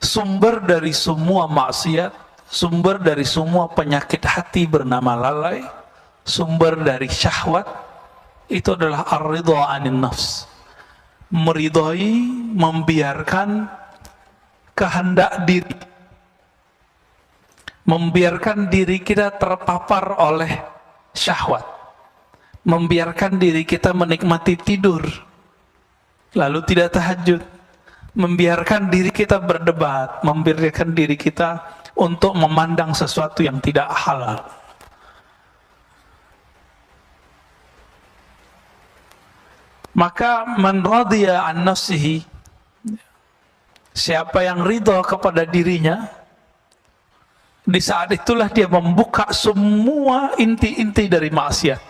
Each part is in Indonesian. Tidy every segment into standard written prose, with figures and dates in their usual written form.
Sumber dari semua maksiat, sumber dari semua penyakit hati bernama lalai, sumber dari syahwat, itu adalah ar-ridha 'anil nafs. Meridhai, membiarkan kehendak diri, membiarkan diri kita terpapar oleh syahwat, membiarkan diri kita menikmati tidur lalu tidak tahajud, membiarkan diri kita berdebat, membiarkan diri kita untuk memandang sesuatu yang tidak halal. Maka man radiya an nafsihi, siapa yang ridha kepada dirinya, di saat itulah dia membuka semua inti-inti dari maksiat.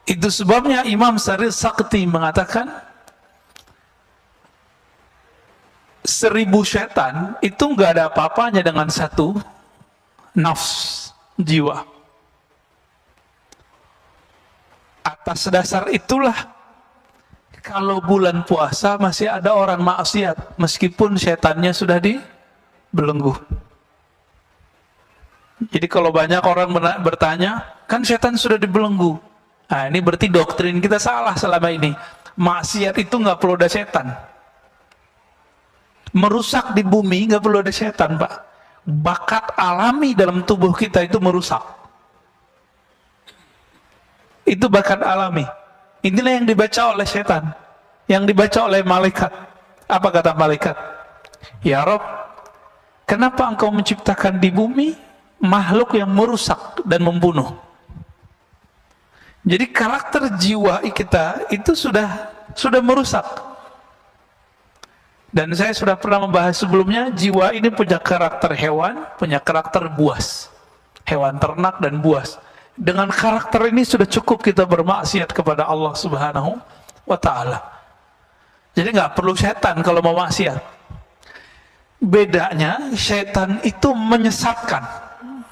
Itu sebabnya Imam Sarir Sakti mengatakan 1000 setan itu nggak ada apa-apanya dengan satu nafs, jiwa. Atas dasar itulah kalau bulan puasa masih ada orang maksiat meskipun setannya sudah dibelenggu. Jadi kalau banyak orang bertanya, kan setan sudah dibelenggu. Nah, ini berarti doktrin kita salah selama ini. Maksiat itu nggak perlu ada setan. Merusak di bumi nggak perlu ada setan, Pak. Bakat alami dalam tubuh kita itu merusak. Itu bakat alami. Inilah yang dibaca oleh setan, yang dibaca oleh malaikat. Apa kata malaikat? Ya Rob, kenapa engkau menciptakan di bumi makhluk yang merusak dan membunuh? Jadi karakter jiwa kita itu sudah merusak. Dan saya sudah pernah membahas sebelumnya, jiwa ini punya karakter hewan, punya karakter buas. Hewan ternak dan buas. Dengan karakter ini sudah cukup kita bermaksiat kepada Allah Subhanahu wa ta'ala. Jadi nggak perlu setan kalau mau maksiat. Bedanya, setan itu menyesatkan.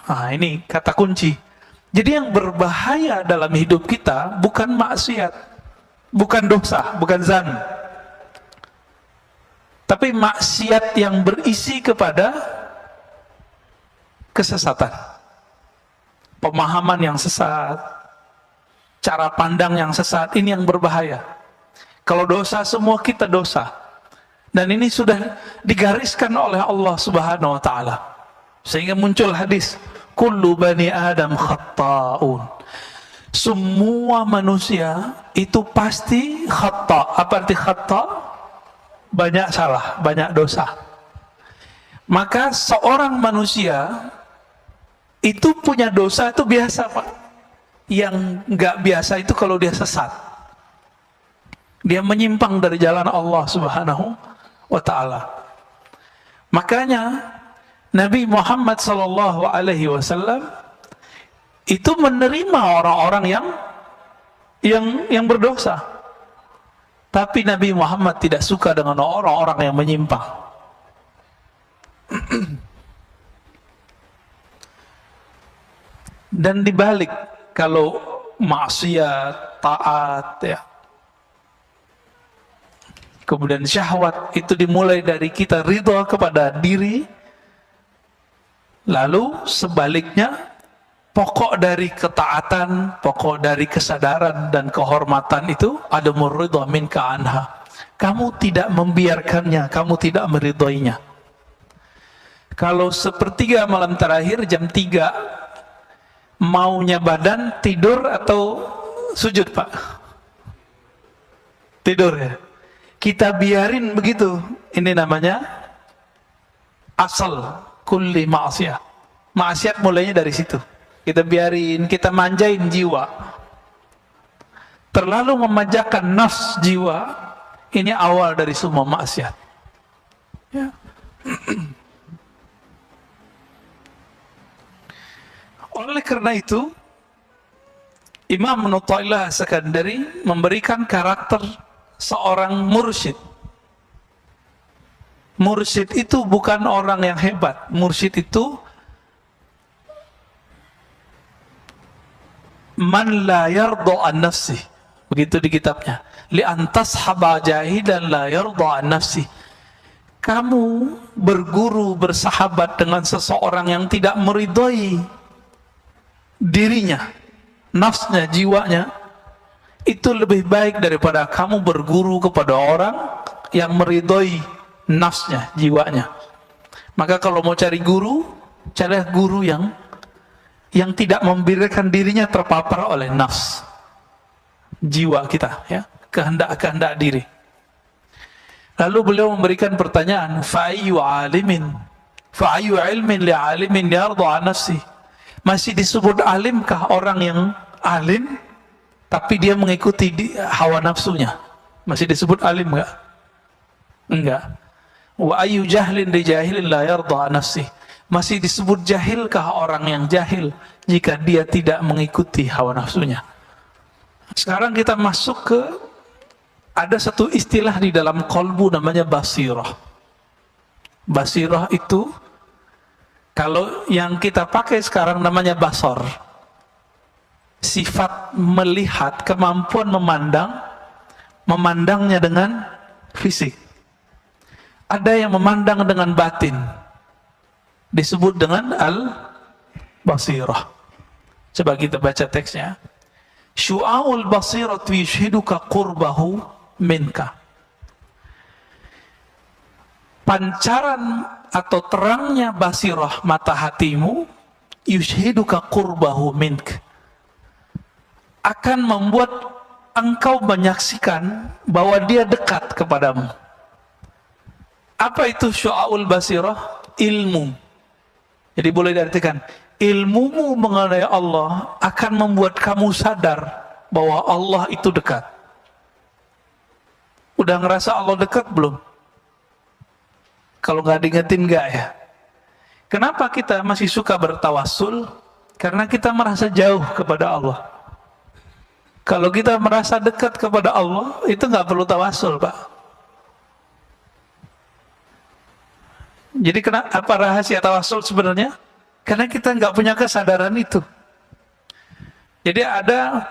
Nah, ini kata kunci. Jadi yang berbahaya dalam hidup kita bukan maksiat, bukan dosa, bukan zan. Tapi maksiat yang berisi kepada kesesatan. Pemahaman yang sesat, cara pandang yang sesat, ini yang berbahaya. Kalau dosa, semua kita dosa. Dan ini sudah digariskan oleh Allah Subhanahu wa ta'ala. Sehingga muncul hadis, kullu bani Adam khatta'un. Semua manusia itu pasti khata'. Apa arti khata'? Banyak salah, banyak dosa. Maka seorang manusia itu punya dosa itu biasa, Pak. Yang nggak biasa itu kalau dia sesat, dia menyimpang dari jalan Allah Subhanahu wa ta'ala. Makanya Nabi Muhammad SAW itu menerima orang-orang yang berdosa, tapi Nabi Muhammad tidak suka dengan orang-orang yang menyimpang. Dan dibalik, kalau maksiat, taat, ya, kemudian syahwat itu dimulai dari kita ridha kepada diri, lalu sebaliknya pokok dari ketaatan, pokok dari kesadaran dan kehormatan itu adamur ridha minka anha. Kamu tidak membiarkannya, kamu tidak meridhoinya. Kalau sepertiga malam terakhir jam 3 maunya badan tidur atau sujud, Pak? Tidur, ya. Kita biarin begitu. Ini namanya asal kulli ma'asiyah. Maksiat mulainya dari situ. Kita biarin, kita manjain jiwa. Terlalu memanjakan nafs jiwa, ini awal dari semua maksiat. Ya. Oleh karena itu, Imam Nu'taillah Sekandari memberikan karakter seorang mursyid. Mursyid itu bukan orang yang hebat. Mursyid itu man la yarda an nafsi. Begitu di kitabnya. Li antas haba jahidan la yarda an nafsi. kamu berguru, bersahabat dengan seseorang yang tidak meridhoi dirinya, nafsnya, jiwanya, itu lebih baik daripada kamu berguru kepada orang yang meridhoi nafsnya, jiwanya. Maka kalau mau cari guru, carilah guru yang tidak membiarkan dirinya terpapar oleh nafs, jiwa kita, ya, kehendak diri. Lalu beliau memberikan pertanyaan, fa'ayyu ilmin li'alimin yarda an nafsi. Masih disebut alimkah orang yang alim tapi dia mengikuti hawa nafsunya? Masih disebut alim enggak? Enggak. Wa ayyu jahlin li jahilin la yarda an nafsi. Masih disebut jahilkah orang yang jahil jika dia tidak mengikuti hawa nafsunya? Sekarang kita masuk ke, ada satu istilah di dalam kolbu namanya basirah. Basirah itu, kalau yang kita pakai sekarang namanya basar. Sifat melihat, kemampuan memandangnya dengan fisik. Ada yang memandang dengan batin, disebut dengan al-basirah. Coba kita baca teksnya. Syu'aul basiratu yushhiduka qurbahu minka. Pancaran atau terangnya basirah mata hatimu, yushhiduka qurbahu mink, akan membuat engkau menyaksikan bahwa dia dekat kepadamu. Apa itu syu'aul basirah? Ilmu. Jadi boleh diartikan, ilmumu mengenai Allah akan membuat kamu sadar bahwa Allah itu dekat. Udah ngerasa Allah dekat belum? Kalau nggak diingetin nggak ya? Kenapa kita masih suka bertawassul? Karena kita merasa jauh kepada Allah. Kalau kita merasa dekat kepada Allah, itu nggak perlu tawassul, Pak. Jadi apa rahasia tawassul sebenarnya? Karena kita nggak punya kesadaran itu. Jadi ada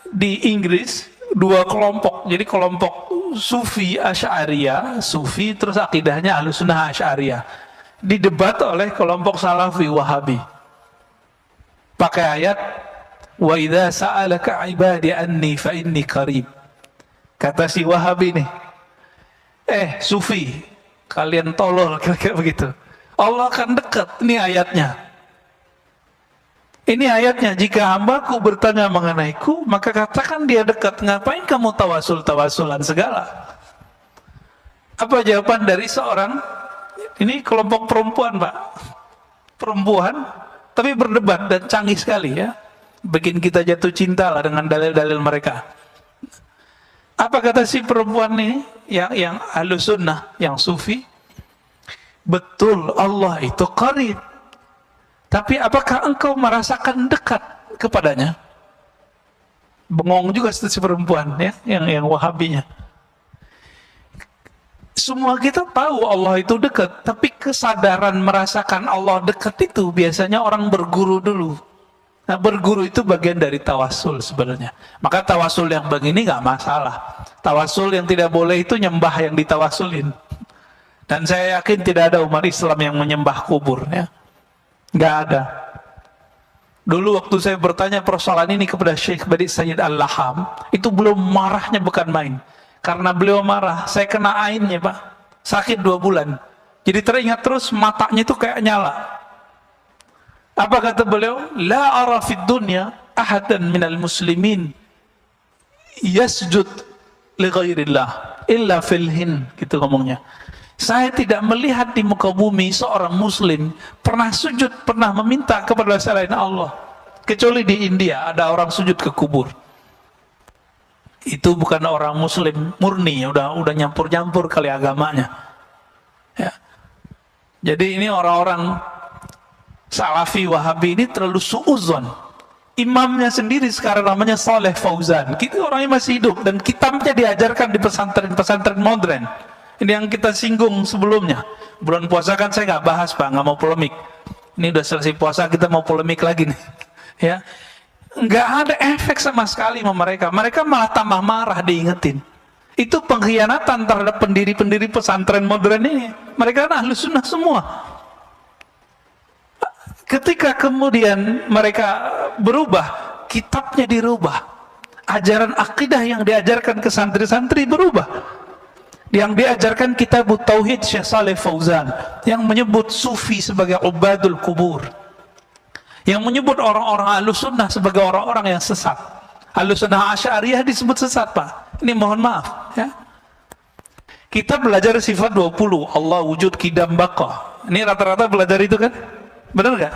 di Inggris dua kelompok. Jadi kelompok Sufi Asy'ariyah, Sufi terus akidahnya Ahlussunnah Asy'ariyah, didebat oleh kelompok Salafi Wahabi. Pakai ayat, wa idza sa'alaka 'ibadi anni fa inni qarib. Kata si Wahabi nih, Sufi, kalian tolol, kira-kira begitu. Allah akan dekat, ini ayatnya. Ini ayatnya, jika hambaku bertanya mengenaiku, maka katakan dia dekat. Ngapain kamu tawassul-tawassulan segala? Apa jawaban dari seorang, ini kelompok perempuan, Pak. Perempuan, tapi berdebat dan canggih sekali ya. Bikin kita jatuh cinta lah dengan dalil-dalil mereka. Apa kata si perempuan ini, yang Ahlussunnah, yang Sufi? Betul, Allah itu qarib. Tapi apakah engkau merasakan dekat kepadanya? Bengong juga si perempuan ya, yang Wahabinya. Semua kita tahu Allah itu dekat, tapi kesadaran merasakan Allah dekat itu biasanya orang berguru dulu. Nah, berguru itu bagian dari tawassul sebenarnya. Maka tawassul yang begini nggak masalah. Tawassul yang tidak boleh itu nyembah yang ditawassulin. Dan saya yakin tidak ada umat Islam yang menyembah kubur ya. Nggak ada. Dulu waktu saya bertanya persoalan ini kepada Syekh Badi Sayyid Al-Laham, itu belum marahnya bukan main. Karena beliau marah, saya kena ainnya, Pak. Sakit 2 bulan. Jadi teringat terus, matanya itu kayak nyala. Apa kata beliau? La ara fid dunya ahadan minal muslimin yasjud li ghairillah illa fil hin, gitu ngomongnya. Saya tidak melihat di muka bumi seorang muslim pernah sujud, pernah meminta kepada selain Allah. Kecuali di India ada orang sujud ke kubur. Itu bukan orang muslim murni, udah nyampur-nyampur kali agamanya. Ya. Jadi ini orang-orang Salafi Wahabi ini terlalu suudzon. Imamnya sendiri sekarang namanya Saleh Fauzan. Kita orangnya masih hidup dan kitabnya diajarkan di pesantren-pesantren modern. Ini yang kita singgung sebelumnya. Bulan puasa kan saya nggak bahas, Pak, nggak mau polemik. Ini udah selesai puasa, kita mau polemik lagi nih. Ya, nggak ada efek sama sekali sama mereka. Mereka malah tambah marah diingetin. Itu pengkhianatan terhadap pendiri-pendiri pesantren modern ini. Mereka kan Ahlus Sunnah semua. Ketika kemudian mereka berubah, kitabnya dirubah, ajaran akidah yang diajarkan ke santri-santri berubah. Yang diajarkan kitab Tauhid Syekh Shalih Fauzan yang menyebut sufi sebagai ubadul kubur, yang menyebut orang-orang Ahlus Sunnah sebagai orang-orang yang sesat. Ahlus Sunnah Asy'ariyah disebut sesat, Pak. Ini mohon maaf ya. Kita belajar sifat 20, Allah wujud kidam baqa. Ini rata-rata belajar itu kan? Benar nggak?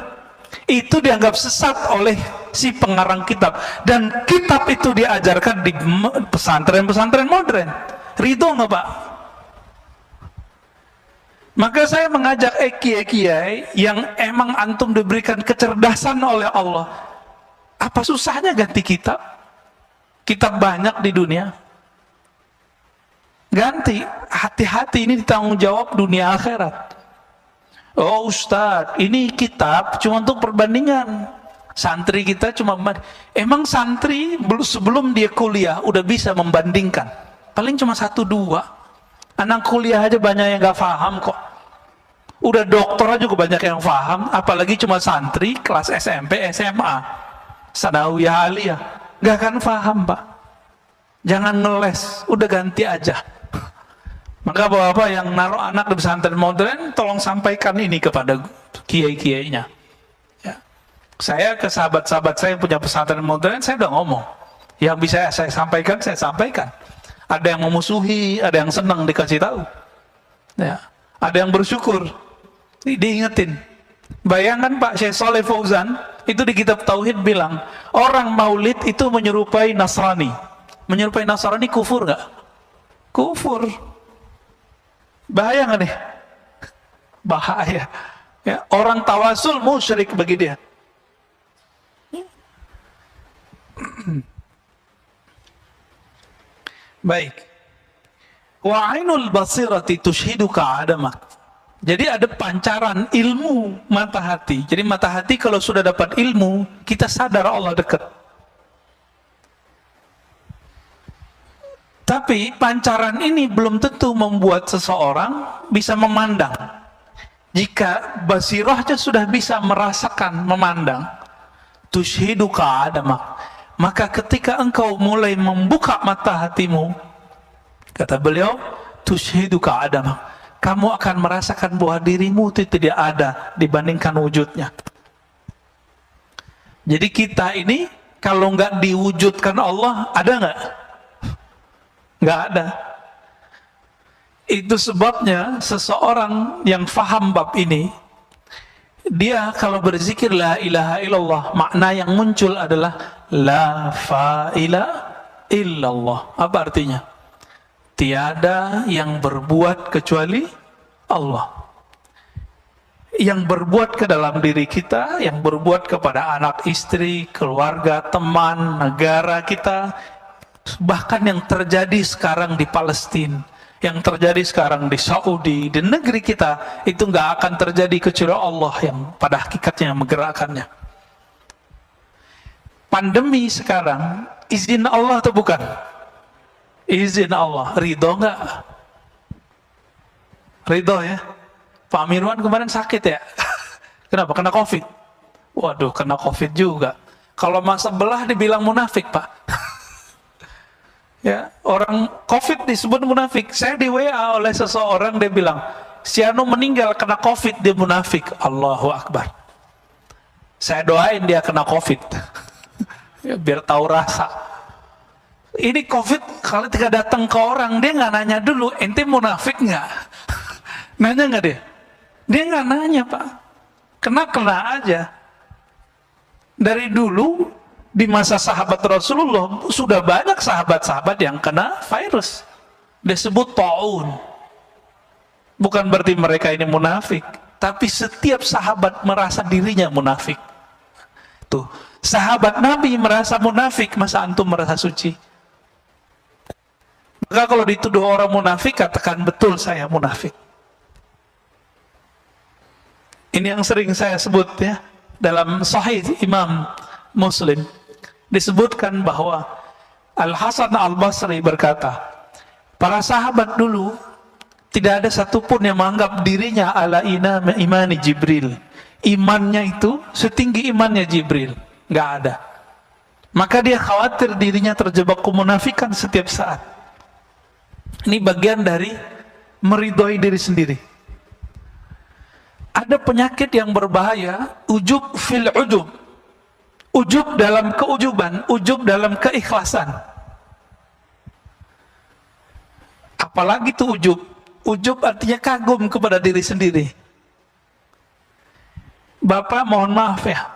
Itu dianggap sesat oleh si pengarang kitab, dan kitab itu diajarkan di pesantren-pesantren modern. Ridho nggak, Pak? Maka saya mengajak kiai-kiai yang emang antum diberikan kecerdasan oleh Allah, apa susahnya ganti kitab? Kitab banyak di dunia. Ganti, hati-hati, ini ditanggung jawab dunia akhirat. Oh Ustadz, ini kitab cuma untuk perbandingan. Santri kita cuma, emang santri sebelum dia kuliah udah bisa membandingkan? Paling cuma 1-2. Anak kuliah aja banyak yang gak paham kok. Udah dokter juga banyak yang paham, apalagi cuma santri kelas SMP, SMA, sanawiyah, aliyah, gak akan paham, Pak. Jangan ngeles, udah ganti aja. Maka bapak-bapak yang naruh anak di pesantren modern, tolong sampaikan ini kepada kiai-kiainya. Ya. Saya ke sahabat-sahabat saya yang punya pesantren modern, saya udah ngomong. Yang bisa saya sampaikan, saya sampaikan. Ada yang memusuhi, ada yang senang dikasih tahu. Ya. Ada yang bersyukur, diingetin. Bayangkan Pak Syekh Shalih Fauzan, itu di kitab Tauhid bilang, orang maulid itu menyerupai Nasrani. Menyerupai Nasrani kufur nggak? Kufur. Bahaya nggak nih? Bahaya. Ya, orang tawasul musyrik bagi dia. Baik. Wa ainul basirati tushhiduka adamak. Jadi ada pancaran ilmu mata hati. Jadi mata hati kalau sudah dapat ilmu, kita sadar Allah dekat. Tapi pancaran ini belum tentu membuat seseorang bisa memandang. Jika basirahnya sudah bisa merasakan memandang, tushhiduka adamak, maka ketika engkau mulai membuka mata hatimu, kata beliau, tushhiduka adamak, kamu akan merasakan bahwa dirimu itu tidak ada dibandingkan wujudnya. Jadi kita ini kalau nggak diwujudkan Allah, ada nggak? Nggak ada. Itu sebabnya seseorang yang faham bab ini, dia kalau berzikir la ilaha illallah, makna yang muncul adalah la fa'ila illallah. Apa artinya? Tiada yang berbuat kecuali Allah. Yang berbuat ke dalam diri kita, yang berbuat kepada anak, istri, keluarga, teman, negara kita, bahkan yang terjadi sekarang di Palestina, yang terjadi sekarang di Saudi, di negeri kita, itu nggak akan terjadi kecuali Allah yang pada hakikatnya menggerakkannya. Pandemi sekarang, izin Allah atau bukan? Izin Allah. Ridho nggak? Ridho ya. Pak Mirwan kemarin sakit ya. Kenapa? Kena COVID. Waduh, kena COVID juga. Kalau masa belah dibilang munafik, Pak. Ya, orang COVID disebut munafik. Saya di WA oleh seseorang, dia bilang, si Anu meninggal kena COVID, dia munafik. Allahu Akbar. Saya doain dia kena COVID. Ya, biar tahu rasa. Ini COVID kalau tidak datang ke orang, dia nggak nanya dulu, ente munafik nggak? Nanya nggak dia? Dia nggak nanya, Pak. Kena aja. Dari dulu di masa sahabat Rasulullah sudah banyak sahabat-sahabat yang kena virus. Disebut ta'un. Bukan berarti mereka ini munafik, tapi setiap sahabat merasa dirinya munafik. Tuh, sahabat Nabi merasa munafik, masa antum merasa suci? Maka kalau dituduh orang munafik, katakan betul saya munafik. Ini yang sering saya sebut ya, dalam Sahih Imam Muslim disebutkan bahwa Al-Hasan Al-Basri berkata, Para sahabat dulu tidak ada satupun yang menganggap dirinya ala imani Jibril. Imannya itu setinggi imannya Jibril, nggak ada. Maka dia khawatir dirinya terjebak kemunafikan setiap saat. Ini bagian dari meridhoi diri sendiri. Ada penyakit yang berbahaya, ujub fil ujub. Ujub dalam keujuban, ujub dalam keikhlasan. Apalagi itu ujub. Ujub artinya kagum kepada diri sendiri. Bapak mohon maaf ya,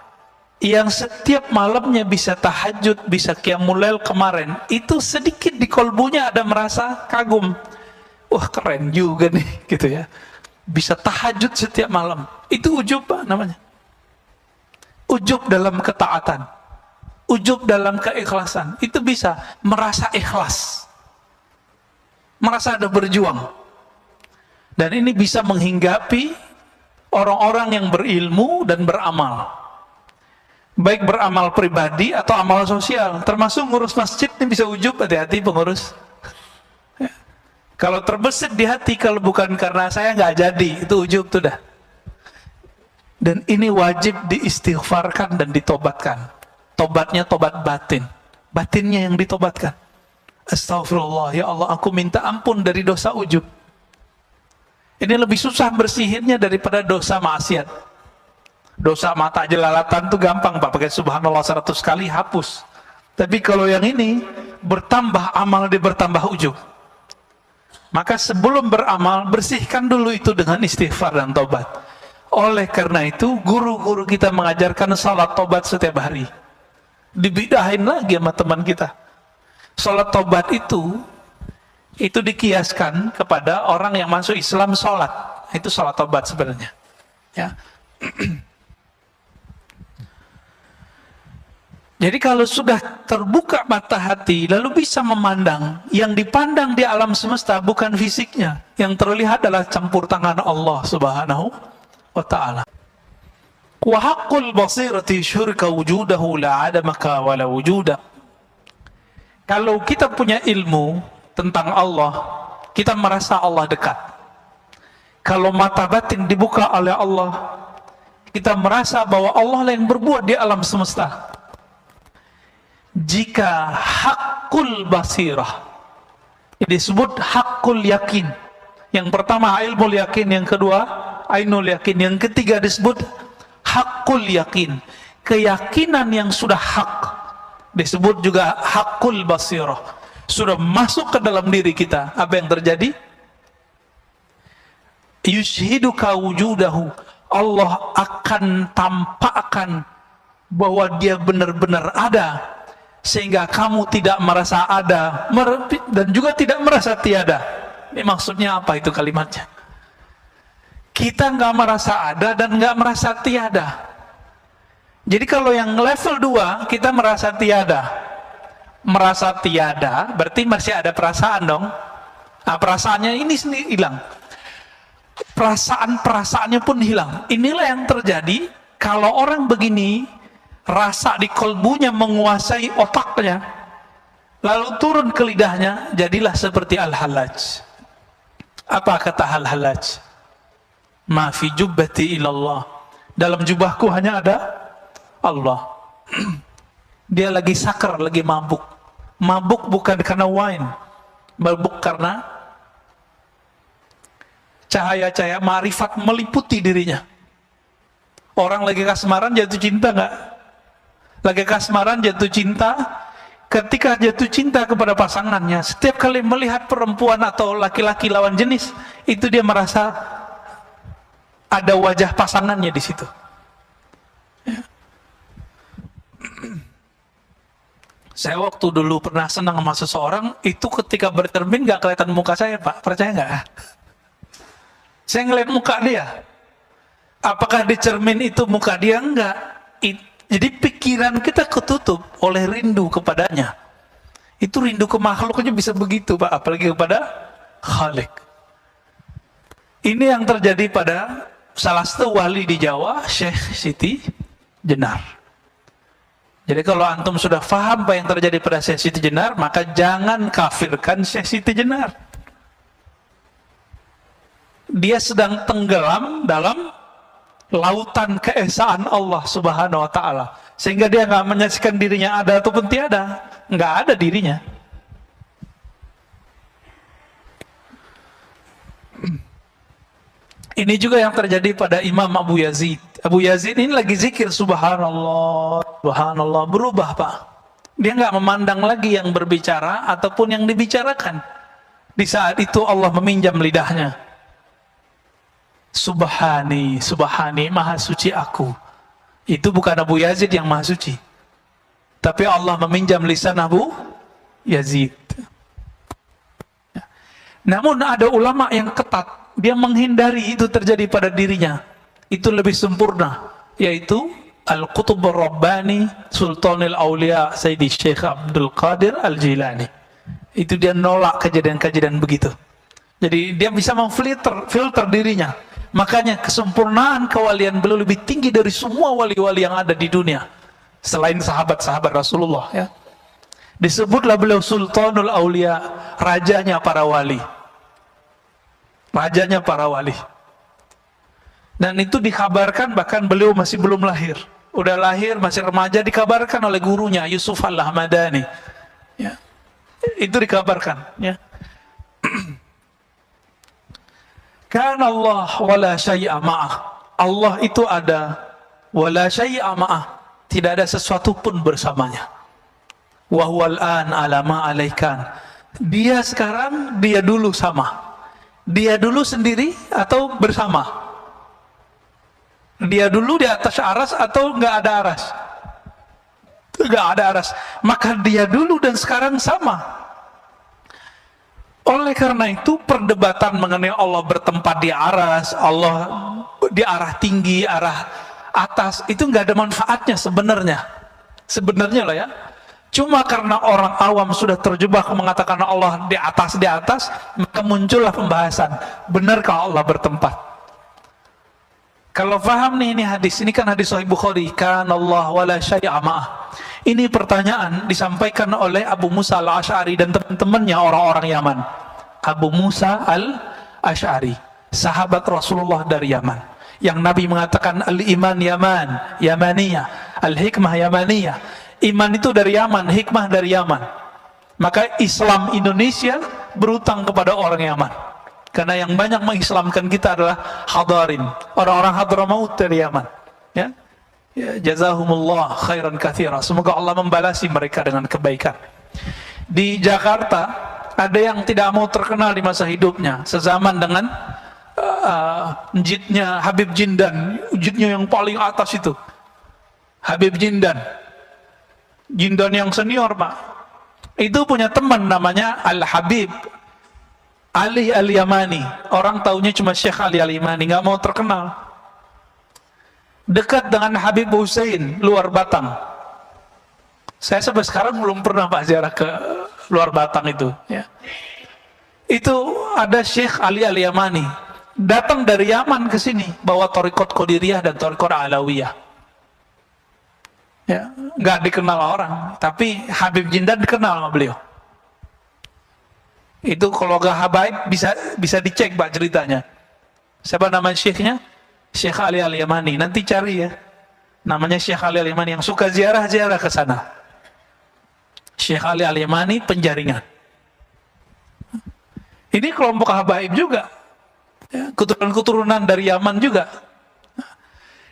yang setiap malamnya bisa tahajud, bisa qiyamul lail kemarin, itu sedikit di kolbunya ada merasa kagum. Wah keren juga nih, gitu ya. Bisa tahajud setiap malam. Itu ujub Pak namanya. Ujub dalam ketaatan. Ujub dalam keikhlasan. Itu bisa merasa ikhlas. Merasa ada berjuang. Dan ini bisa menghinggapi orang-orang yang berilmu dan beramal. Baik beramal pribadi atau amal sosial. Termasuk ngurus masjid ini bisa ujub, hati-hati pengurus. Ya. Kalau terbesit di hati, kalau bukan karena saya nggak jadi, itu ujub tuh dah. Dan ini wajib diistighfarkan dan ditobatkan. Tobatnya tobat batin. Batinnya yang ditobatkan. Astagfirullah, ya Allah aku minta ampun dari dosa ujub. Ini lebih susah bersihinnya daripada dosa maksiat. Dosa mata jelalatan itu gampang Pak, pakai subhanallah 100 kali hapus. Tapi kalau yang ini bertambah amal, dia bertambah ujub. Maka sebelum beramal, bersihkan dulu itu dengan istighfar dan tobat. Oleh karena itu, guru-guru kita mengajarkan salat tobat setiap hari. Dibidahin lagi sama teman kita. Salat tobat itu dikiaskan kepada orang yang masuk Islam sholat. Itu sholat tobat sebenarnya. Ya. Jadi kalau sudah terbuka mata hati, lalu bisa memandang, yang dipandang di alam semesta bukan fisiknya, yang terlihat adalah campur tangan Allah Subhanahu wa ta'ala. Wa haqqul basirati syurka wujudahu la adamaka wa la wujuda. Kalau kita punya ilmu tentang Allah, kita merasa Allah dekat. Kalau mata batin dibuka oleh Allah, kita merasa bahwa Allah yang berbuat di alam semesta. Jika hakul basirah, disebut hakul yakin. Yang pertama ilmu yakin, yang kedua ainul yakin, yang ketiga disebut hakul yakin. Keyakinan yang sudah hak disebut juga hakul basirah. Sudah masuk ke dalam diri kita. Apa yang terjadi? Yushhiduka wujudahu. Allah akan tampakkan bahwa dia benar-benar ada, sehingga kamu tidak merasa ada dan juga tidak merasa tiada. Ini maksudnya apa itu kalimatnya? Kita nggak merasa ada dan nggak merasa tiada. Jadi kalau yang level 2 kita merasa tiada. Merasa tiada berarti masih ada perasaan dong. Nah, perasaannya ini sendiri hilang. Perasaannya pun hilang. Inilah yang terjadi kalau orang begini, rasa di kolbunya menguasai otaknya, lalu turun ke lidahnya, jadilah seperti Al-Hallaj. Apa kata Al-Hallaj? Ma fi jubbati ilallah. Dalam jubahku hanya ada Allah. Dia lagi sakar, lagi mabuk. Mabuk bukan karena wine, mabuk karena cahaya-cahaya ma'rifat meliputi dirinya. Orang lagi kasmaran jatuh cinta nggak? Lagi kasmaran jatuh cinta, ketika jatuh cinta kepada pasangannya, setiap kali melihat perempuan atau laki-laki lawan jenis, itu dia merasa ada wajah pasangannya di situ. Saya waktu dulu pernah senang sama seseorang, itu ketika bercermin gak kelihatan muka saya Pak, percaya nggak? Saya ngeliat muka dia. Apakah di cermin itu muka dia? Enggak. Jadi pikiran kita ketutup oleh rindu kepadanya. Itu rindu ke makhluknya bisa begitu Pak, apalagi kepada Khalik. Ini yang terjadi pada salah satu wali di Jawa, Syekh Siti Jenar. Jadi kalau antum sudah paham apa yang terjadi pada Syekh Siti Jenar, maka jangan kafirkan Syekh Siti Jenar. dia sedang tenggelam dalam lautan keesaan Allah Subhanahu wa Ta'ala, sehingga dia nggak menyaksikan dirinya ada ataupun tiada, nggak ada dirinya. Ini juga yang terjadi pada Imam Abu Yazid. Abu Yazid ini lagi zikir subhanallah, subhanallah, berubah Pak. Dia nggak memandang lagi yang berbicara ataupun yang dibicarakan. Di saat itu Allah meminjam lidahnya. Subhani, subhani, maha suci aku. Itu bukan Abu Yazid yang maha suci, tapi Allah meminjam lisan Abu Yazid. Namun ada ulama yang ketat, dia menghindari itu terjadi pada dirinya. Itu lebih sempurna, yaitu Al-Qutub Ar-Rabbani Sultanul Aulia Sayyidi Syekh Abdul Qadir Al-Jilani. Itu dia nolak kejadian-kejadian begitu. Jadi dia bisa filter dirinya. Makanya kesempurnaan kewalian beliau lebih tinggi dari semua wali-wali yang ada di dunia selain sahabat-sahabat Rasulullah, ya. Disebutlah beliau Sultanul Aulia, rajanya para wali. Rajanya para wali. Dan itu dikabarkan bahkan beliau masih belum lahir. Udah lahir, masih remaja, dikabarkan oleh gurunya Yusuf Al-Ahmadani. Ya. Itu dikabarkan, ya. Kana Allah wala syai'a ma'ah. Allah itu ada, wala syai'a ma'ah. Tidak ada sesuatu pun bersamanya. Wa huwal an ala ma alaikan. Dia sekarang, dia dulu sama. Dia dulu sendiri atau bersama? Dia dulu di atas aras atau enggak ada aras? Enggak ada aras. Maka dia dulu dan sekarang sama. Oleh karena itu perdebatan mengenai Allah bertempat di aras, Allah di arah tinggi, arah atas, itu nggak ada manfaatnya sebenarnya. Sebenarnya lah ya. Cuma karena orang awam sudah terjebak mengatakan Allah di atas, maka muncullah pembahasan, benarkah Allah bertempat? Kalau paham nih ini hadis, ini kan hadis Sahih Bukhari, kan Allah wala syai'a ma'ah. Ini pertanyaan disampaikan oleh Abu Musa Al-Asy'ari dan teman-temannya orang-orang Yaman. Abu Musa Al-Asy'ari, sahabat Rasulullah dari Yaman, yang Nabi mengatakan al-iman Yaman, Yamaniyah, al-hikmah Yamaniyah. Iman itu dari Yaman, hikmah dari Yaman. Maka Islam Indonesia berutang kepada orang Yaman, karena yang banyak mengislamkan kita adalah hadarin, orang-orang Hadramaut dari Yaman, ya. Ya, jazahumullah khairan katsira. Semoga Allah membalasi mereka dengan kebaikan. Di Jakarta ada yang tidak mau terkenal di masa hidupnya, sezaman dengan jidnya Habib Jindan, jidnya yang paling atas itu. Habib Jindan yang senior, Pak. Itu punya teman namanya Al-Habib Ali Al-Yamani. Orang taunya cuma Syekh Ali Al-Yamani, nggak mau terkenal. Dekat dengan Habib Hussein luar Batang. Saya sampai sekarang belum pernah Pak ziarah ke luar Batang itu, ya. Itu ada Syekh Ali Al-Yamani datang dari Yaman ke sini bawa thariqat Qadiriyah dan thariqat Alawiyah. Ya, nggak dikenal orang, tapi Habib Jindan dikenal sama beliau. Itu kalau nggak habaib bisa dicek Pak ceritanya. Siapa nama syekhnya? Syekh Ali Al-Yamani, nanti cari ya. Namanya Syekh Ali Al-Yamani, yang suka ziarah-ziarah ke sana. Syekh Ali Al-Yamani penjaringan. Ini kelompok habaib juga, ya, keturunan-keturunan dari Yaman juga.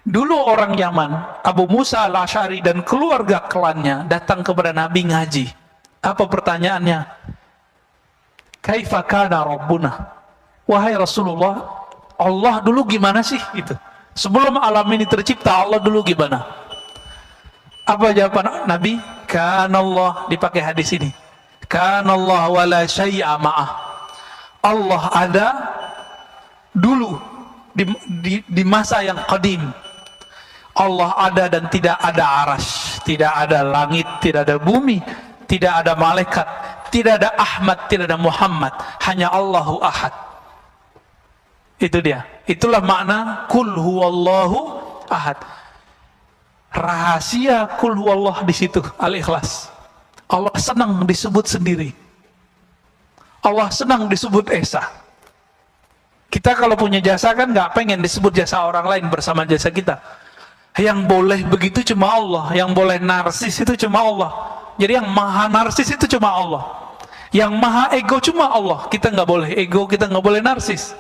Dulu orang Yaman, Abu Musa Al-Asy'ari dan keluarga klannya datang kepada Nabi ngaji. Apa pertanyaannya? Kaifa kana Rabbuna? Wahai Rasulullah, Allah dulu gimana sih? Gitu. Sebelum alam ini tercipta, Allah dulu gimana? Apa jawaban Nabi? Kana Allah, dipakai hadis ini. Kana Allah wala syai'a ma'ah. Allah ada dulu di masa yang qadim. Allah ada dan tidak ada aras, tidak ada langit, tidak ada bumi, tidak ada malaikat, tidak ada Ahmad, tidak ada Muhammad, hanya Allahu Ahad. Itu dia. Itulah makna kul huwallahu ahad. Rahasia kul huwallah di situ, Al-Ikhlas. Allah senang disebut sendiri. Allah senang disebut Esa. Kita kalau punya jasa kan nggak pengen disebut jasa orang lain bersama jasa kita. Yang boleh begitu cuma Allah, yang boleh narsis itu cuma Allah. Jadi yang maha narsis itu cuma Allah. Yang maha ego cuma Allah. Kita nggak boleh ego, kita nggak boleh narsis.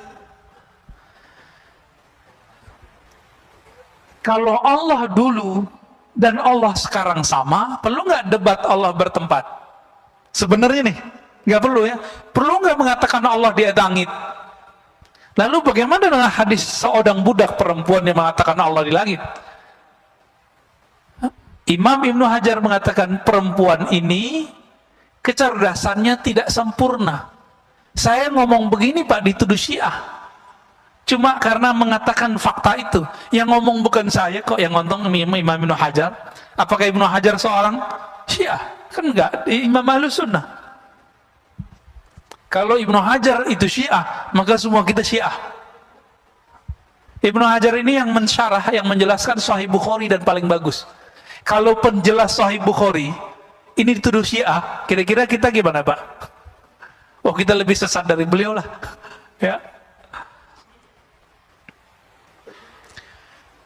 Kalau Allah dulu dan Allah sekarang sama, perlu nggak debat Allah bertempat? Sebenarnya nih, nggak perlu ya. Perlu nggak mengatakan Allah di langit? Lalu bagaimana dengan hadis seorang budak perempuan yang mengatakan Allah di langit? Imam Ibnu Hajar mengatakan perempuan ini kecerdasannya tidak sempurna. Saya ngomong begini Pak dituduh Syiah. Cuma karena mengatakan fakta itu. Yang ngomong bukan saya kok, yang ngomong Imam Ibnu Hajar. Apakah Ibnu Hajar seorang Syiah? Kan enggak, Imam Ahlus Sunnah. Kalau Ibnu Hajar itu Syiah, maka semua kita Syiah. Ibnu Hajar ini yang mensyarah, yang menjelaskan Sahih Bukhari dan paling bagus. Kalau penjelas Sahih Bukhari ini dituduh Syiah, kira-kira kita gimana Pak? Oh, kita lebih sesat dari beliau lah. Ya.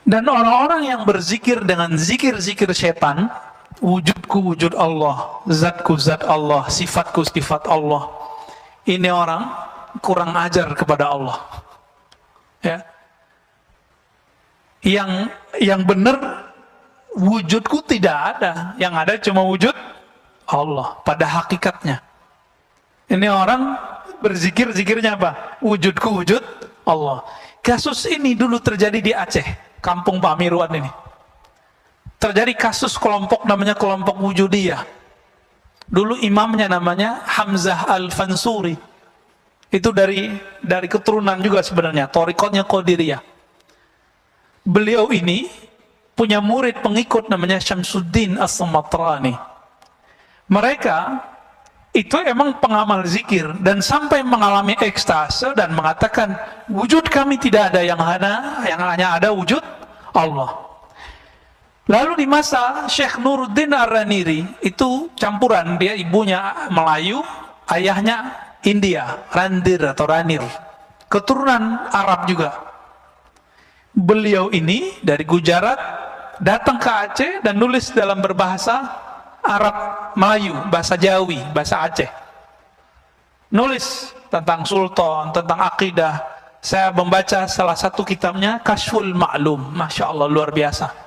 Dan orang-orang yang berzikir dengan zikir-zikir setan, wujudku wujud Allah, zatku zat Allah, sifatku sifat Allah, ini orang kurang ajar kepada Allah. Ya. Yang benar wujudku tidak ada, yang ada cuma wujud Allah pada hakikatnya. Ini orang berzikir, zikirnya apa? Wujudku wujud Allah. Kasus ini dulu terjadi di Aceh, kampung Pak Mirwan ini. Terjadi kasus kelompok namanya kelompok Wujudiyah. Dulu imamnya namanya Hamzah Al-Fansuri. Itu dari keturunan juga sebenarnya, thariqatnya Qadiriyah. Beliau ini punya murid pengikut namanya Syamsuddin As-Samatrani. Mereka itu emang pengamal zikir dan sampai mengalami ekstase dan mengatakan wujud kami tidak ada, yang hanya ada wujud Allah. Lalu di masa Syekh Nuruddin Ar-Raniri, itu campuran, dia ibunya Melayu, ayahnya India, Randir atau Ranir, keturunan Arab juga. Beliau ini dari Gujarat datang ke Aceh dan nulis dalam berbahasa Arab Melayu, bahasa Jawi, bahasa Aceh. Nulis tentang sultan, tentang akidah. Saya membaca salah satu kitabnya, Kashful Ma'lum, Masya Allah, luar biasa.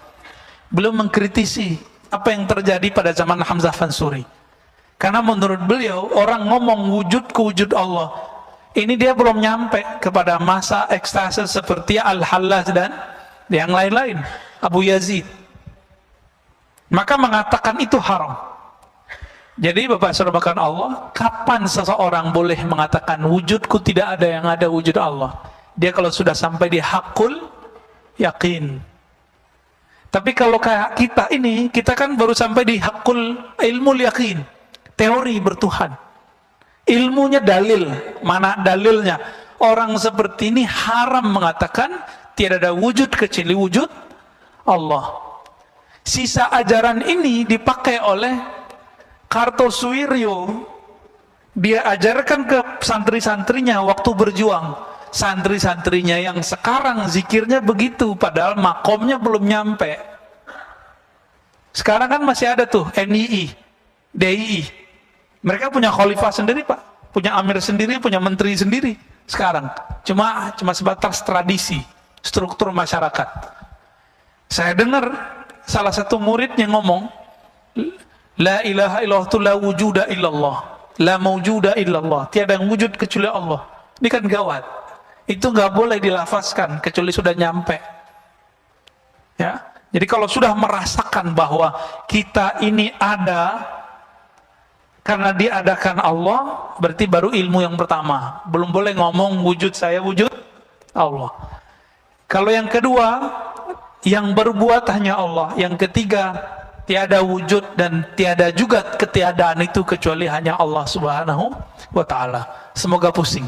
Belum mengkritisi apa yang terjadi pada zaman Hamzah Fansuri. Karena menurut beliau, orang ngomong wujudku wujud Allah, ini dia belum nyampe kepada masa ekstase seperti Al-Hallaj dan yang lain-lain, Abu Yazid. Maka mengatakan itu haram. Jadi Bapak Saudara Allah, kapan seseorang boleh mengatakan wujudku tidak ada, yang ada wujud Allah? Dia kalau sudah sampai di hakul yakin. Tapi kalau kayak kita ini, kita kan baru sampai di hakul ilmul yakin, teori bertuhan. Ilmunya dalil, mana dalilnya? Orang seperti ini haram mengatakan tiada ada wujud kecuali wujud Allah. Sisa ajaran ini dipakai oleh Kartosuwiryo. Dia ajarkan ke santri-santrinya waktu berjuang. Santri-santrinya yang sekarang zikirnya begitu, padahal makomnya belum nyampe. Sekarang kan masih ada tuh NII, DII. Mereka punya khalifah sendiri Pak, punya amir sendiri, punya menteri sendiri. Sekarang cuma sebatas tradisi, struktur masyarakat. Saya dengar salah satu muridnya ngomong, La ilaha illallah la wujuda illallah, la mawjuda illallah, tiada yang wujud kecuali Allah. Ini kan gawat. Itu nggak boleh dilafazkan kecuali sudah nyampe. Ya, jadi kalau sudah merasakan bahwa kita ini ada karena diadakan Allah, berarti baru ilmu yang pertama. Belum boleh ngomong wujud saya wujud Allah. Kalau yang kedua, yang berbuat hanya Allah. Yang ketiga, tiada wujud dan tiada juga ketiadaan itu kecuali hanya Allah Subhanahu wa Ta'ala. Semoga pusing.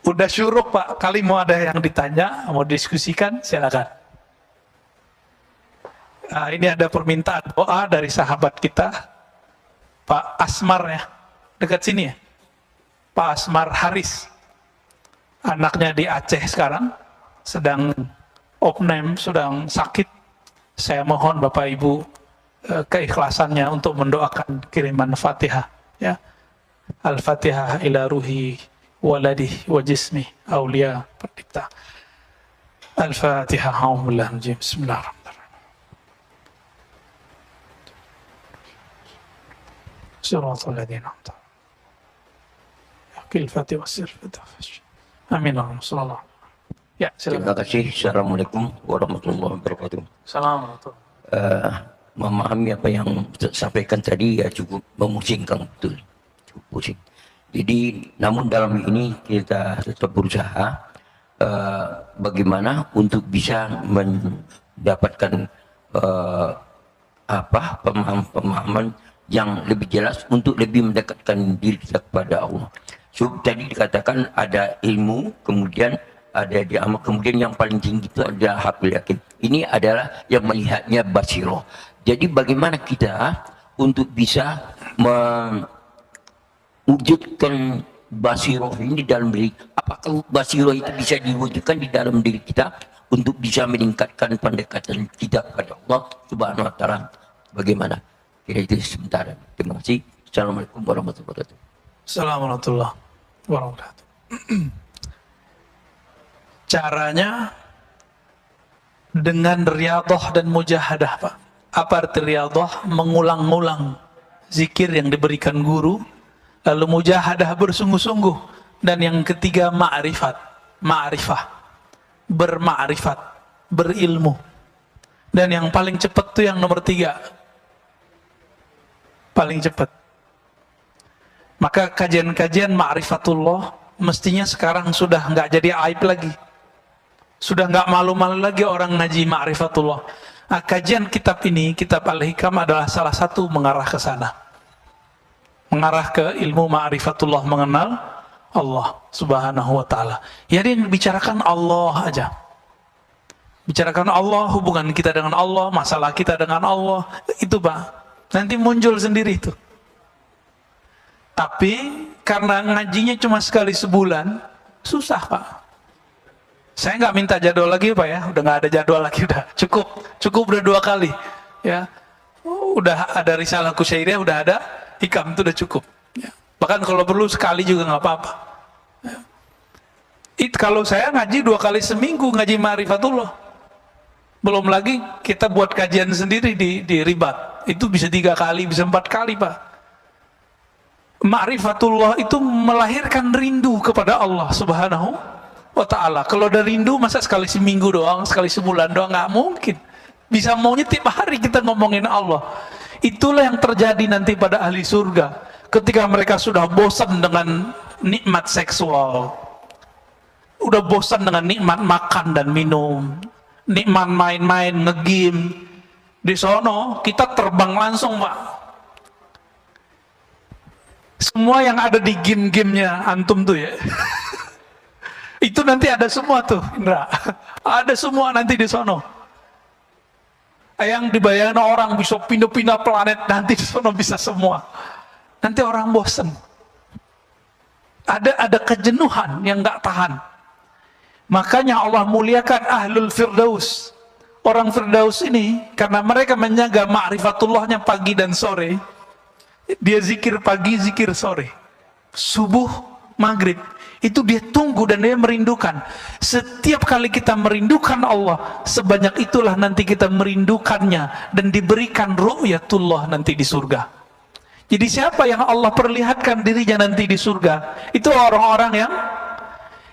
Udah syuruk Pak, kali mau ada yang ditanya, mau diskusikan, silakan. Nah, ini ada permintaan doa dari sahabat kita, Pak Asmar ya, dekat sini ya, Pak Asmar Haris. Anaknya di Aceh sekarang, sedang opname, sedang sakit. Saya mohon Bapak Ibu keikhlasannya untuk mendoakan kiriman Fatihah. Ya. Al-Fatihah ila ruhi waladih wa jismi awliya Perdipta. Al-Fatihah. Bismillahirrahmanirrahim. Siratal ladzina an'amta 'alaihim. Al-Fatihah wasir. Amin. Sallallahu. Ya, silakan. Terima kasih. Assalamualaikum warahmatullahi wabarakatuh. Assalamualaikum. Memahami apa yang Ustaz sampaikan tadi ya cukup memusingkan, betul, cukup pusing. Jadi namun dalam ini kita tetap berusaha bagaimana untuk bisa mendapatkan pemahaman yang lebih jelas untuk lebih mendekatkan diri kita kepada Allah. So, tadi dikatakan ada ilmu, kemudian ada diamal, kemudian yang paling tinggi itu adalah hakul yakin. Ini adalah yang melihatnya basiroh. Jadi bagaimana kita untuk bisa mewujudkan basiroh ini dalam diri? Apakah basiroh itu bisa diwujudkan di dalam diri kita untuk bisa meningkatkan pendekatan kita kepada Allah Subhanahu wa Ta'ala? Bagaimana? Kira itu sebentar. Terima kasih. Assalamualaikum warahmatullahi wabarakatuh. Assalamualaikum warahmatullahi wabarakatuh. Caranya dengan riyadhah dan mujahadah, Pak. Apa arti riyadhah? Mengulang-ulang zikir yang diberikan guru, lalu mujahadah bersungguh-sungguh, dan yang ketiga ma'rifah, berma'rifat, berilmu. Dan yang paling cepat itu yang nomor 3, paling cepat. Maka kajian-kajian ma'rifatullah mestinya sekarang sudah nggak jadi aib lagi. Sudah nggak malu-malu lagi orang ngaji ma'rifatullah. Nah, kajian kitab ini, kitab Al-Hikam adalah salah satu mengarah ke sana. Mengarah ke ilmu ma'rifatullah, mengenal Allah Subhanahu wa Ta'ala. Jadi yang dibicarakan Allah aja. Bicarakan Allah, hubungan kita dengan Allah, masalah kita dengan Allah, itu Pak. Nanti muncul sendiri itu. Tapi karena ngajinya cuma sekali sebulan, susah Pak. Saya nggak minta jadwal lagi Pak ya, udah nggak ada jadwal lagi, udah cukup udah 2 kali ya. Udah ada risalah Kusyairiyah, udah ada hikam, itu udah cukup ya. Bahkan kalau perlu sekali juga nggak apa-apa ya. Kalau saya ngaji 2 kali seminggu, ngaji ma'rifatullah, belum lagi kita buat kajian sendiri di Ribat, itu bisa 3 kali, bisa 4 kali Pak. Ma'rifatullah itu melahirkan rindu kepada Allah Subhanahu wa Ta'ala. Kalau ada rindu, masa sekali seminggu doang, sekali sebulan doang? Nggak mungkin. Bisa maunya tiap hari kita ngomongin Allah. Itulah yang terjadi nanti pada ahli surga. Ketika mereka sudah bosan dengan nikmat seksual, udah bosan dengan nikmat makan dan minum, nikmat main-main, nge-game, di sono kita terbang langsung Pak. Semua yang ada di game-gamenya antum tuh ya, itu nanti ada semua tuh, Indra. Ada semua nanti di sono. Yang dibayangkan orang bisa pindah-pindah planet, nanti di sono bisa semua. Nanti orang bosen. Ada kejenuhan yang nggak tahan. Makanya Allah muliakan ahlul firdaus. Orang firdaus ini karena mereka menjaga ma'rifatullahnya pagi dan sore. Dia zikir pagi, zikir sore, subuh, maghrib. Itu dia tunggu dan dia merindukan. Setiap kali kita merindukan Allah, sebanyak itulah nanti kita merindukannya dan diberikan ru'yatullah nanti di surga. Jadi siapa yang Allah perlihatkan dirinya nanti di surga? Itu orang-orang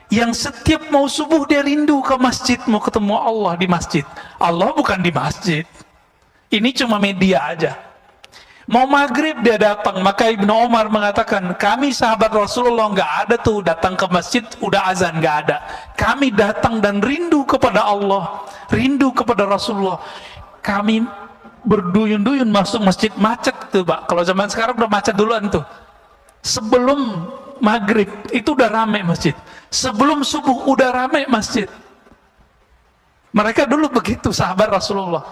yang setiap mau subuh dia rindu ke masjid, mau ketemu Allah di masjid. Allah bukan di masjid. Ini cuma media aja. Mau maghrib dia datang. Maka Ibnu Umar mengatakan, kami sahabat Rasulullah nggak ada tuh datang ke masjid udah azan, nggak ada. Kami datang dan rindu kepada Allah, rindu kepada Rasulullah. Kami berduyun-duyun masuk masjid, macet tuh Pak. Kalau zaman sekarang udah macet duluan tuh. Sebelum maghrib itu udah rame masjid. Sebelum subuh udah rame masjid. Mereka dulu begitu sahabat Rasulullah.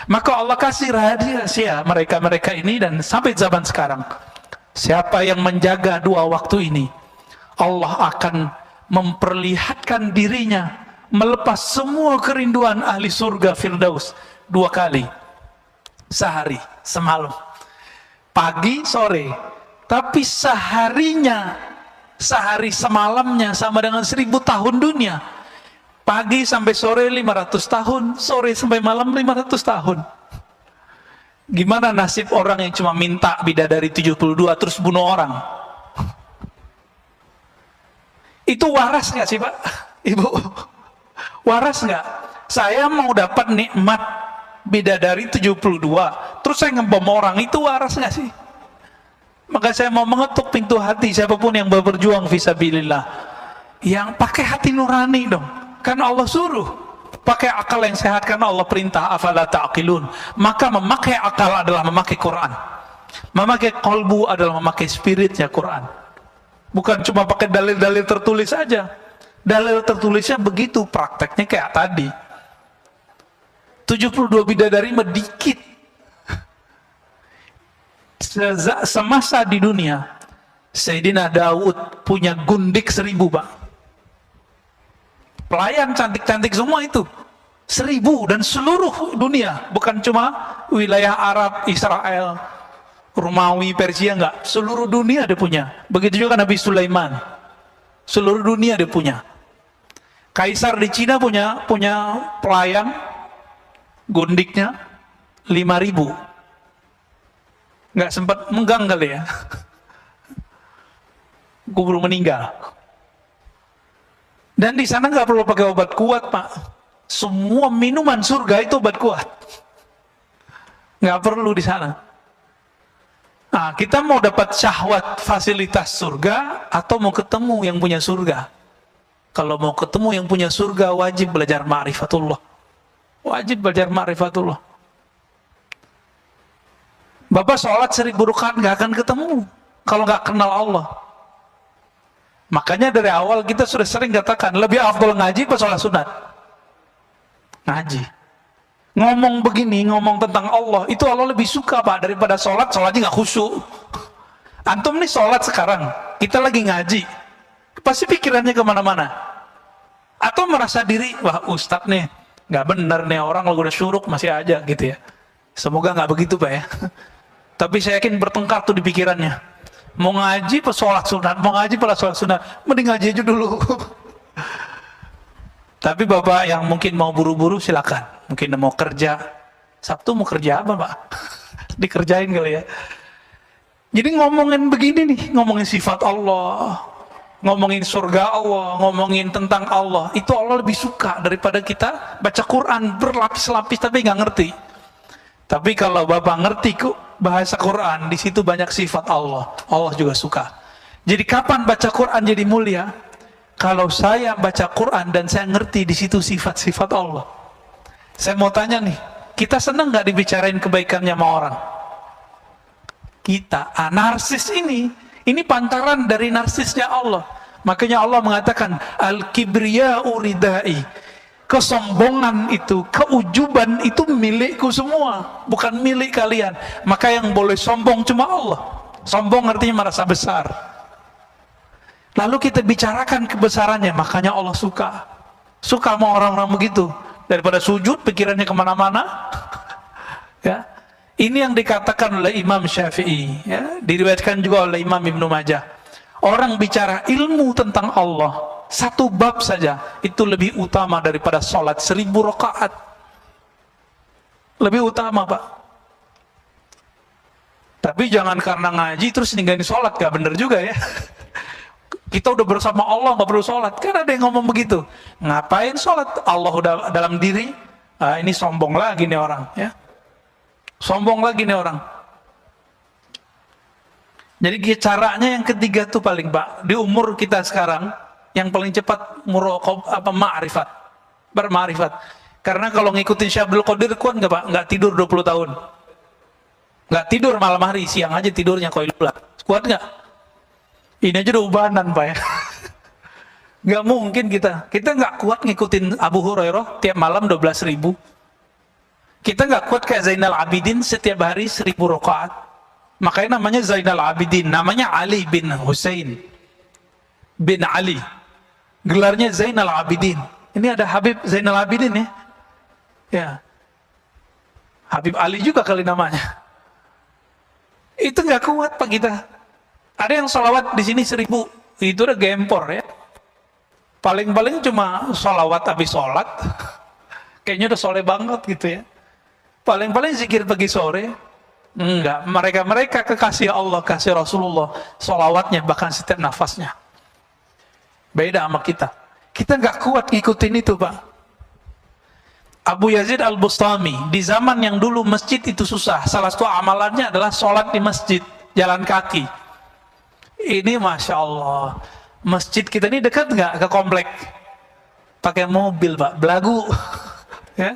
Maka Allah kasih rahasia mereka-mereka ini dan sampai zaman sekarang. Siapa yang menjaga 2 waktu ini, Allah akan memperlihatkan dirinya melepas semua kerinduan ahli surga Firdaus 2 kali sehari semalam, pagi sore. Tapi seharinya, sehari semalamnya sama dengan 1000 tahun dunia. Pagi sampai sore 500 tahun, sore sampai malam 500 tahun. Gimana nasib orang yang cuma minta bidadari 72 terus bunuh orang? Itu waras nggak sih Pak? Ibu, waras nggak? Saya mau dapat nikmat bidadari 72 terus saya ngebom orang, itu waras nggak sih? Maka saya mau mengetuk pintu hati siapapun yang berjuang fisabilillah, yang pakai hati nurani dong. Karena Allah suruh pakai akal yang sehat, karena Allah perintah afala ta'qilun. Maka memakai akal adalah memakai Quran, memakai qalbu adalah memakai spiritnya Quran. Bukan cuma pakai dalil-dalil tertulis saja. Dalil tertulisnya begitu, prakteknya kayak tadi 72 bidadari medikit. Semasa di dunia Sayyidina Daud punya gundik 1000 Pak, pelayan cantik-cantik semua itu 1000, dan seluruh dunia, bukan cuma wilayah Arab, Israel, Romawi, Persia, enggak, seluruh dunia dia punya. Begitu juga Nabi Sulaiman, seluruh dunia dia punya. Kaisar di Cina punya pelayan gundiknya 5000. Nggak sempat menggang kali ya. Kubur meninggal. Dan di sana nggak perlu pakai obat kuat Pak. Semua minuman surga itu obat kuat. Nggak perlu di sana. Nah, kita mau dapat syahwat fasilitas surga atau mau ketemu yang punya surga? Kalau mau ketemu yang punya surga, wajib belajar ma'rifatullah. Wajib belajar ma'rifatullah. Bapak sholat 1000 rakaat nggak akan ketemu kalau nggak kenal Allah. Makanya dari awal kita sudah sering katakan, lebih afdol ngaji atau sholat sunat? Ngaji. Ngomong begini, ngomong tentang Allah, itu Allah lebih suka Pak daripada sholatnya nggak khusyuk. Antum nih sholat sekarang, kita lagi ngaji, pasti pikirannya kemana-mana. Atau merasa diri, wah ustadz nih nggak bener nih, orang kalau udah syuruk masih aja gitu ya. Semoga nggak begitu Pak ya. Tapi saya yakin bertengkar tuh di pikirannya. Mau ngaji pas sholat sunat, mau ngaji pas sholat sunat, mending ngaji aja dulu. Tapi Bapak yang mungkin mau buru-buru silakan. Mungkin mau kerja, Sabtu mau kerja apa Pak? Dikerjain kali ya. Jadi ngomongin begini nih, ngomongin sifat Allah, ngomongin surga Allah, ngomongin tentang Allah, itu Allah lebih suka daripada kita baca Quran berlapis-lapis tapi nggak ngerti. Tapi kalau Bapak ngerti kok bahasa Quran, di situ banyak sifat Allah, Allah juga suka. Jadi kapan baca Quran jadi mulia? Kalau saya baca Quran dan saya ngerti di situ sifat-sifat Allah. Saya mau tanya nih, kita senang nggak dibicarain kebaikannya sama orang? Kita, narsis ini pantaran dari narsisnya Allah. Makanya Allah mengatakan al-kibriya'u ridai. Kesombongan itu, keujuban itu milikku semua, bukan milik kalian. Maka yang boleh sombong cuma Allah. Sombong artinya merasa besar. Lalu kita bicarakan kebesarannya, makanya Allah suka sama orang-orang begitu. Daripada sujud pikirannya kemana-mana. Ya, ini yang dikatakan oleh Imam Syafi'i, ya, diriwayatkan juga oleh Imam Ibnu Majah. Orang bicara ilmu tentang Allah, satu bab saja itu lebih utama daripada sholat 1000 rakaat. Lebih utama Pak. Tapi jangan karena ngaji terus ninggalin sholat, gak bener juga ya. Kita udah bersama Allah gak perlu sholat. Kan ada yang ngomong begitu, ngapain sholat, Allah udah dalam diri. Ini sombong lagi nih orang ya. Sombong lagi nih orang. Jadi caranya yang ketiga tuh paling Pak, di umur kita sekarang yang paling cepat ma'rifat, berma'rifat. Karena kalau ngikutin Syekh Abdul Qadir kuat nggak Pak? Nggak tidur 20 tahun, nggak tidur malam hari, siang aja tidurnya qailulah. Kuat nggak? Ini aja udah ubanan Pak ya. Nggak mungkin kita nggak kuat ngikutin Abu Hurairah tiap malam 12.000. Kita nggak kuat kayak Zainal Abidin setiap hari 1000 rakaat. Makanya namanya Zainal Abidin, namanya Ali bin Husain bin Ali. Gelarnya Zainal Abidin. Ini ada Habib Zainal Abidin ya. Ya. Habib Ali juga kali namanya. Itu nggak kuat Pak kita. Ada yang sholawat di sini 1000. Itu udah gempor ya. Paling-paling cuma sholawat habis sholat. Kayaknya udah soleh banget gitu ya. Paling-paling zikir pagi sore. Enggak, mereka kekasih Allah, kasih Rasulullah, sholawatnya bahkan setiap nafasnya. Beda sama kita. Kita nggak kuat ngikutin itu Pak. Abu Yazid Al-Bustami, di zaman yang dulu masjid itu susah, salah satu amalannya adalah sholat di masjid, jalan kaki. Ini Masya Allah, masjid kita ini dekat nggak ke komplek? Pakai mobil Pak, belagu. Ya.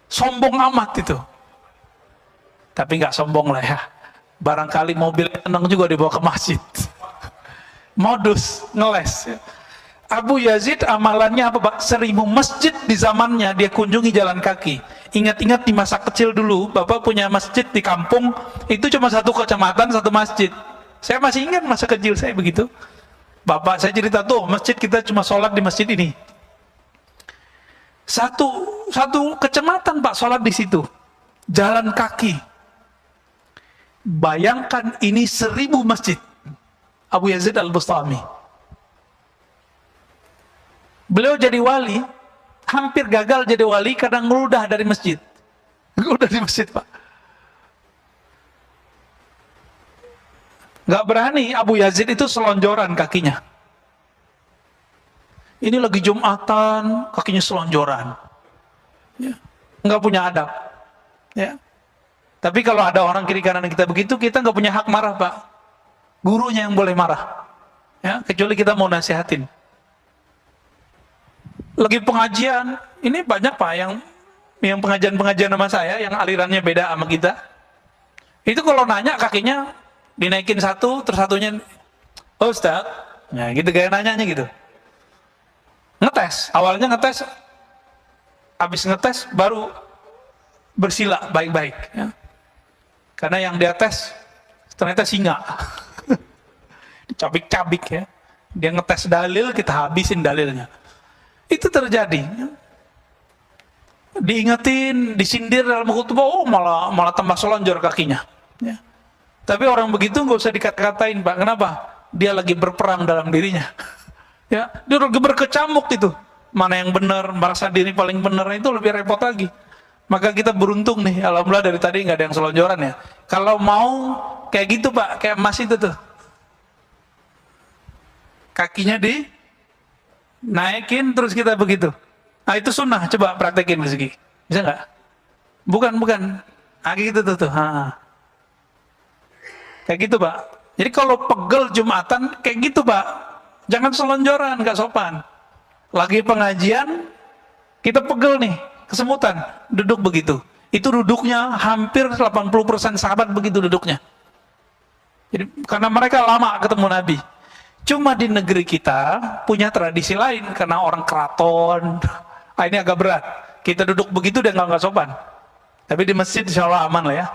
Sombong amat itu. Tapi nggak sombong lah ya. Barangkali mobil tenang juga dibawa ke masjid. Modus, ngeles. Abu Yazid amalannya apa Pak? 1000 masjid di zamannya dia kunjungi jalan kaki. Ingat-ingat di masa kecil dulu, Bapak punya masjid di kampung, itu cuma satu kecamatan, satu masjid. Saya masih ingat masa kecil saya begitu. Bapak saya cerita tuh, masjid kita cuma sholat di masjid ini. Satu kecamatan Pak sholat di situ. Jalan kaki. Bayangkan ini 1000 masjid. Abu Yazid Al-Bustami. Beliau jadi wali, hampir gagal jadi wali karena ngeludah dari masjid. Ngeludah di masjid Pak. Gak berani Abu Yazid itu selonjoran kakinya. Ini lagi Jumatan, kakinya selonjoran. Ya. Nggak punya adab. Ya. Tapi kalau ada orang kiri kanan kita begitu, kita nggak punya hak marah Pak. Gurunya yang boleh marah. Ya, kecuali kita mau nasihatin. Lagi pengajian, ini banyak Pak yang pengajian-pengajian sama saya, yang alirannya beda sama kita. Itu kalau nanya kakinya dinaikin satu, terus satunya, oh Ustaz, nah gitu kayak nanyanya gitu. Ngetes, awalnya ngetes, habis ngetes baru bersila baik-baik. Ya. Karena yang dia tes ternyata singa, cabik-cabik ya. Dia ngetes dalil, kita habisin dalilnya. Itu terjadi. Ya. Diingetin, disindir dalam khutbah, oh malah tambah selonjor kakinya. Ya. Tapi orang begitu nggak usah dikata-katain Pak. Kenapa? Dia lagi berperang dalam dirinya. Ya, dia lagi berkecamuk itu. Mana yang benar, merasa diri paling benar, itu lebih repot lagi. Maka kita beruntung nih, alhamdulillah dari tadi nggak ada yang selonjoran ya. Kalau mau kayak gitu Pak, kayak emas itu tuh. Kakinya naikin terus kita begitu. Nah itu sunnah, coba praktekin Rizky. Bisa nggak? Bukan. Nah gitu tuh. Ha. Kayak gitu Pak. Jadi kalau pegel Jumatan, kayak gitu Pak. Jangan selonjoran, nggak sopan. Lagi pengajian, kita pegel nih, kesemutan, duduk begitu. Itu duduknya hampir 80% sahabat begitu duduknya. Jadi karena mereka lama ketemu Nabi. Cuma di negeri kita punya tradisi lain karena orang keraton. Ini agak berat. Kita duduk begitu dan nggak sopan. Tapi di masjid insya Allah aman lah ya.